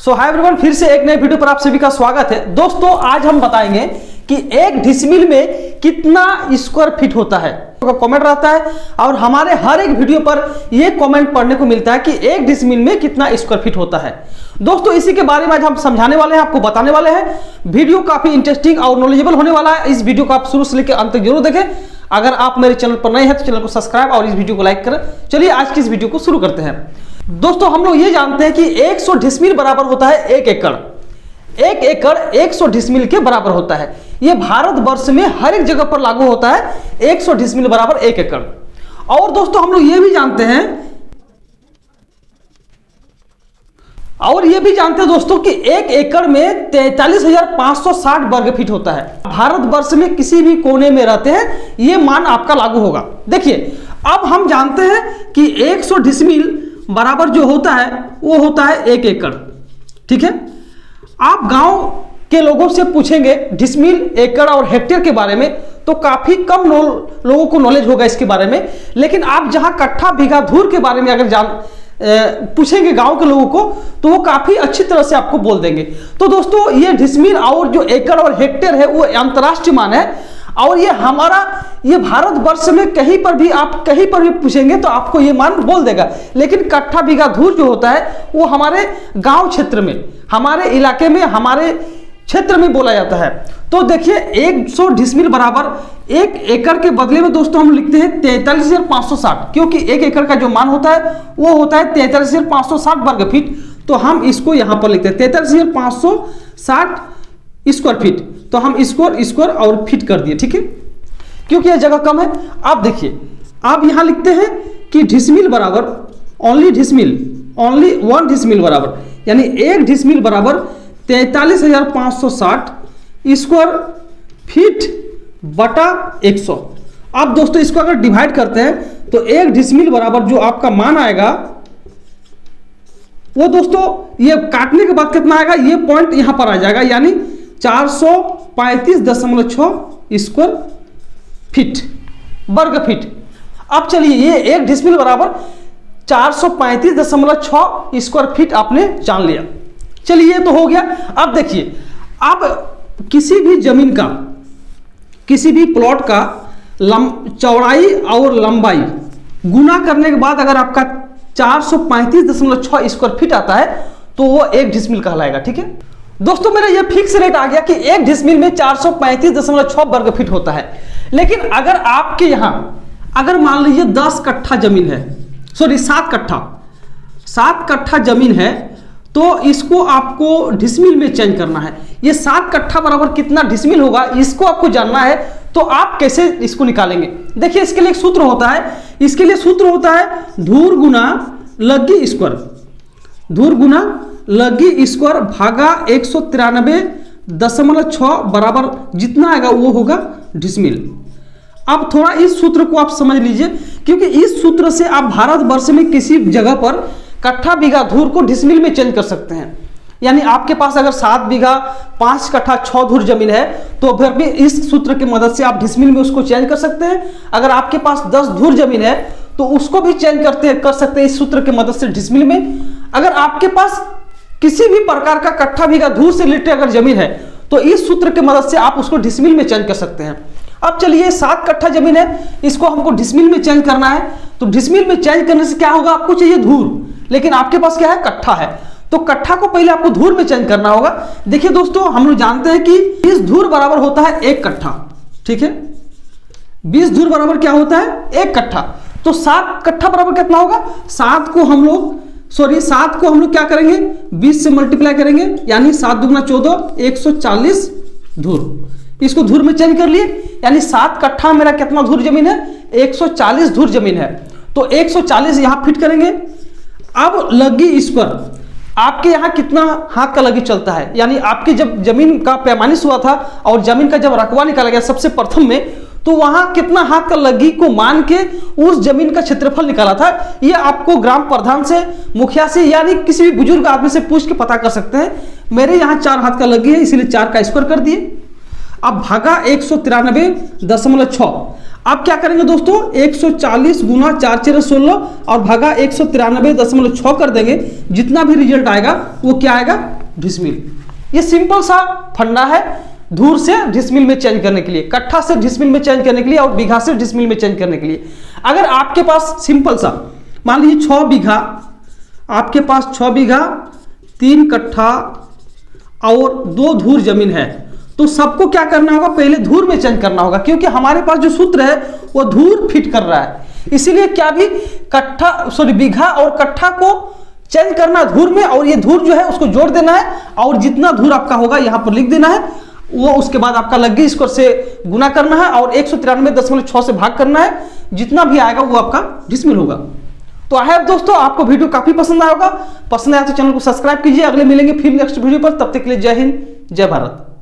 Hi everyone, फिर से एक नए वीडियो पर आप सभी का स्वागत है। दोस्तों आज हम बताएंगे कि एक डिसमिल में कितना स्क्वायर फीट होता है। कमेंट रहता है और हमारे हर एक वीडियो पर यह कमेंट पढ़ने को मिलता है कि एक डिसमिल में कितना स्क्वायर फीट होता है। दोस्तों इसी के बारे में आज हम समझाने वाले हैं, आपको बताने वाले हैं। वीडियो काफी इंटरेस्टिंग और नॉलेजेबल होने वाला है। इस वीडियो को आप शुरू से लेकर अंत तक जरूर देखें। अगर आप मेरे चैनल पर नए हैं तो चैनल को सब्सक्राइब और इस वीडियो को लाइक करें। चलिए आज की इस वीडियो को शुरू करते हैं। दोस्तों हम लोग ये जानते हैं कि 100 डिसमिल बराबर होता है 1 एकड़। 1 एकड़ 100 डिसमिल के बराबर होता है। यह भारतवर्ष में हर एक जगह पर लागू होता है। 100 डिसमिल बराबर 1 एकड़। और दोस्तों हम लोग ये भी जानते हैं दोस्तों कि 1 एकड़ में 43,560 वर्ग फीट होता है। भारतवर्ष में किसी भी कोने में रहते हैं ये मान आपका लागू होगा। देखिए अब हम जानते हैं कि 100 डिसमिल बराबर जो होता है वो होता है 1 एकड़। ठीक है, आप गांव के लोगों से पूछेंगे डिसमिल, एकड़ और हेक्टेयर के बारे में तो काफी कम लोगों को नॉलेज होगा इसके बारे में। लेकिन आप जहां कट्ठा, बीघा, धूर के बारे में अगर पूछेंगे गांव के लोगों को तो वो काफी अच्छी तरह से आपको बोल देंगे। तो दोस्तों ये डिसमिल और जो एकड़ और हेक्टेयर है वो अंतरराष्ट्रीय मान है। और ये भारतवर्ष में कहीं पर भी पूछेंगे तो आपको ये मान बोल देगा। लेकिन कट्ठा, बीघा, धूर जो होता है वो हमारे गांव क्षेत्र में, हमारे इलाके में, हमारे क्षेत्र में बोला जाता है। तो देखिए 100 डिसमिल बराबर 1 एकड़ के बदले में दोस्तों हम लिखते हैं 43,560, क्योंकि 1 एकड़ का जो मान होता है वो होता है 43,560 वर्ग फीट। तो हम इसको यहां पर लिखते हैं 43,560 स्क्वायर फीट। तो हम स्क्वायर और फीट कर दिए। ठीक है, क्योंकि यह जगह कम है। आप देखिए आप यहां लिखते हैं कि डिसमिल बराबर ओनली 1 डिसमिल बराबर, यानी 1 डिसमिल बराबर 43,560 स्क्वायर फीट बटा 100। अब दोस्तों इसको अगर डिवाइड करते हैं तो 1 डिसमिल बराबर जो आपका मान आएगा वो दोस्तों ये काटने के बाद कितना आएगा, ये पॉइंट यहां पर आ जाएगा, यानी 435.6 स्क्वायर फीट, वर्ग फीट। अब चलिए ये 1 डिसमिल बराबर 435.6 स्क्वायर फीट आपने जान लिया। चलिए ये तो हो गया। अब देखिए अब किसी भी जमीन का, किसी भी प्लॉट का चौड़ाई और लंबाई गुना करने के बाद अगर आपका 435.6 स्क्वायर फीट आता है तो वो 1 डिसमिल कहलाएगा। ठीक है दोस्तों, मेरा ये फिक्स रेट आ गया कि 1 डिसमिल में 435.6 वर्ग फीट होता है। लेकिन अगर आपके यहां अगर मान लीजिए 10 कट्ठा जमीन है, सॉरी 7 कट्ठा जमीन है, तो इसको आपको डिसमिल में चेंज करना है। ये 7 कट्ठा बराबर कितना डिसमिल होगा इसको आपको जानना है। तो आप कैसे इसको निकालेंगे? देखिए इसके लिए एक सूत्र होता है। इसके लिए सूत्र होता है धूर गुना लग्गी स्क्वायर, धूर गुना लग्गी स्क्वायर भागा 193.6 बराबर जितना आएगा वो होगा डिसमिल। अब थोड़ा इस सूत्र को आप समझ लीजिए, क्योंकि इस सूत्र से आप भारतवर्ष में किसी जगह पर कट्ठा, बीघा, धूर को डिसमिल में चेंज कर सकते हैं। यानी आपके पास अगर 7 बीघा 5 कट्ठा 6 धूर जमीन है तो फिर भी इस सूत्र की मदद से आप डिसमिल में उसको चेंज कर सकते हैं। अगर आपके पास 10 धूर जमीन है तो उसको भी चेंज कर सकते हैं इस सूत्र की मदद से डिसमिल में। अगर आपके पास किसी भी प्रकार का कट्ठा, बीघा, धूर से रिलेटेड अगर जमीन है तो इस सूत्र की मदद से आप उसको डिसमिल में चेंज कर सकते हैं। अब चलिए 7 कट्ठा जमीन है, इसको हमको डिसमिल में चेंज करना है। तो डिसमिल में चेंज करने से क्या होगा, आपको चाहिए धूर, लेकिन आपके पास क्या है, कट्ठा है। तो कट्ठा को पहले आपको धूर में चेंज करना होगा। देखिए दोस्तों हम लोग जानते हैं कि 20 धूर बराबर होता है 1 कट्ठा। ठीक है, 20 धूर बराबर क्या होता है, 1 कट्ठा। तो 7 कट्ठा बराबर कितना होगा, 7 को हम लोग क्या करेंगे, 20 से मल्टीप्लाई करेंगे, यानी 7 दूगुना 14, 140 धूर। इसको धूर में चेंज कर लिए, यानी 7 कट्ठा मेरा कितना धूर जमीन है, 140 धूर जमीन है। तो 140 यहां फिट करेंगे। अब लग्गी स्क्वायर, आपके यहां कितना हाथ का लग्गी चलता है, यानी आपकी जब जमीन का पैमानिश हुआ था और जमीन का जब रकबा निकाला गया सबसे प्रथम में, तो वहां कितना हाथ का लग्गी को मान के उस जमीन का क्षेत्रफल निकाला था। यह आपको ग्राम प्रधान से, मुखिया से, यानी किसी भी बुजुर्ग आदमी से पूछ के पता कर सकते हैं। मेरे यहाँ 4 हाथ का लग्गी है, इसीलिए 4 का स्क्वायर कर दिए। अब भागा 193.6। आप क्या करेंगे दोस्तों, 140 गुना 4 4 16 और भागा 193.6 कर देंगे, जितना भी रिजल्ट आएगा वो क्या आएगा, डिसमिल। ये सिंपल सा फंडा है धूर से डिसमिल में चेंज करने के लिए, कट्ठा से डिसमिल में चेंज करने के लिए और बीघा से डिसमिल में चेंज करने के लिए। अगर आपके पास सिंपल सा मान लीजिए 6 बीघा, आपके पास 6 बीघा 3 कट्ठा और 2 धूर जमीन है, तो सबको क्या करना होगा, पहले धूर में चेंज करना होगा, क्योंकि हमारे पास जो सूत्र है वो धूर फिट कर रहा है। इसीलिए क्या भी कट्ठा बीघा और कट्ठा को चेंज करना धूर में, और ये धूर जो है उसको जोड़ देना है और जितना धूर आपका होगा यहां पर लिख देना है, वो उसके बाद आपका लग्गी स्क्वायर से गुना करना है और 193.6 से भाग करना है, जितना भी आएगा वो आपका डिसमिल होगा। तो आई होप दोस्तों आपको वीडियो काफी पसंद आया होगा। पसंद आया तो चैनल को सब्सक्राइब कीजिए। अगले मिलेंगे फिर नेक्स्ट वीडियो पर, तब तक के लिए जय हिंद जय भारत।